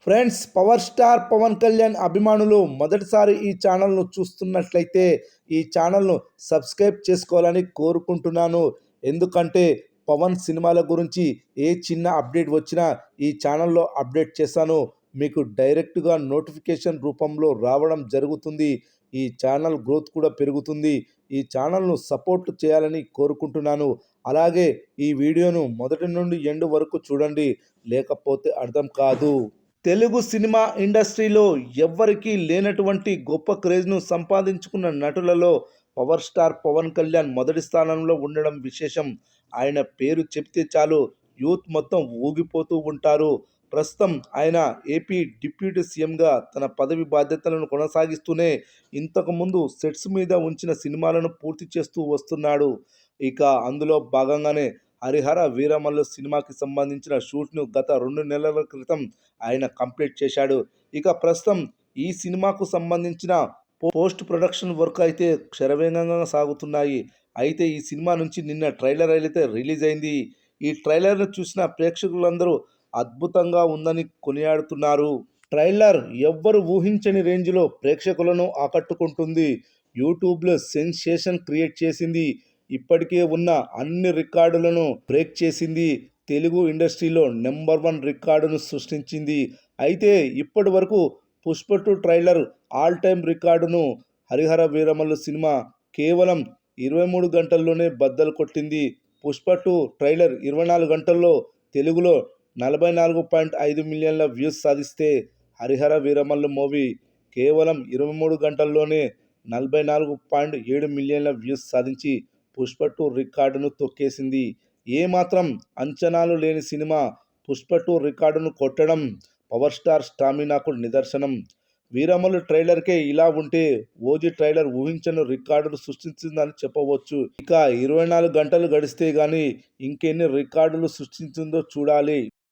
Friends, power star Pawan Kalyan అభిమానులు మొదటిసారి ఈ ఛానల్ను చూస్తున్నట్లయితే ఈ ఛానల్ను సబ్స్క్రైబ్ చేసుకోవాలని కోరుకుంటున్నాను. ఎందుకంటే పవన్ సినిమాల గురించి ఏ చిన్న అప్డేట్ వచ్చినా ఈ ఛానల్లో అప్డేట్ చేస్తాను. మీకు డైరెక్ట్గా నోటిఫికేషన్ రూపంలో రావడం జరుగుతుంది. ఈ ఛానల్ గ్రోత్ కూడా పెరుగుతుంది. ఈ ఛానల్ను సపోర్ట్ చేయాలని కోరుకుంటున్నాను. అలాగే ఈ వీడియోను మొదటి నుండి ఎండ్ వరకు చూడండి, లేకపోతే అర్థం కాదు. తెలుగు సినిమా ఇండస్ట్రీలో ఎవ్వరికీ లేనటువంటి గొప్ప క్రేజ్ను సంపాదించుకున్న నటులలో పవర్ స్టార్ పవన్ కళ్యాణ్ మొదటి స్థానంలో ఉండడం విశేషం. ఆయన పేరు చెప్తే చాలు యూత్ మొత్తం ఊగిపోతూ ఉంటారు. ప్రస్తుతం ఆయన ఏపీ డిప్యూటీ సీఎంగా తన పదవి బాధ్యతలను కొనసాగిస్తూనే ఇంతకుముందు సెట్స్ మీద ఉంచిన సినిమాలను పూర్తి చేస్తూ వస్తున్నాడు. ఇక అందులో భాగంగానే హరిహర వీరమల్లు సినిమాకి సంబంధించిన షూట్ను గత 2 నెలల క్రితం ఆయన కంప్లీట్ చేశాడు. ఇక ప్రస్తుతం ఈ సినిమాకు సంబంధించిన పోస్ట్ ప్రొడక్షన్ వర్క్ అయితే శరవేగంగా సాగుతున్నాయి. అయితే ఈ సినిమా నుంచి నిన్న ట్రైలర్ అయితే రిలీజ్ అయింది. ఈ ట్రైలర్ను చూసిన ప్రేక్షకులందరూ అద్భుతంగా ఉందని కొనియాడుతున్నారు. ట్రైలర్ ఎవ్వరు ఊహించని రేంజ్లో ప్రేక్షకులను ఆకట్టుకుంటుంది. యూట్యూబ్లో సెన్సేషన్ క్రియేట్ చేసింది. ఇప్పటికే ఉన్న అన్ని రికార్డులను బ్రేక్ చేసింది. తెలుగు ఇండస్ట్రీలో నెంబర్ 1 రికార్డును సృష్టించింది. అయితే ఇప్పటి వరకు పుష్ప 2 ట్రైలర్ ఆల్ టైమ్ రికార్డును హరిహర వీరమల్లు సినిమా కేవలం 23 గంటల్లోనే బద్దలు కొట్టింది. పుష్ప 2 ట్రైలర్ 24 గంటల్లో తెలుగులో 44.5 మిలియన్ల వ్యూస్ సాధిస్తే హరిహర వీరమల్లు మూవీ కేవలం 23 గంటల్లోనే 44.7 మిలియన్ల వ్యూస్ సాధించి పుష్ప 2 రికార్డును తొక్కేసింది. ఏమాత్రం అంచనాలు లేని సినిమా పుష్ప 2 రికార్డును కొట్టడం పవర్ స్టార్ స్టామినాకు నిదర్శనం. వీరమల్లు ట్రైలర్కే ఇలా ఉంటే ఓజీ ట్రైలర్ ఊహించని రికార్డులు సృష్టించిందని చెప్పవచ్చు. ఇక 24 గంటలు గడిస్తే గానీ ఇంకెన్ని రికార్డులు సృష్టించిందో చూడాలి.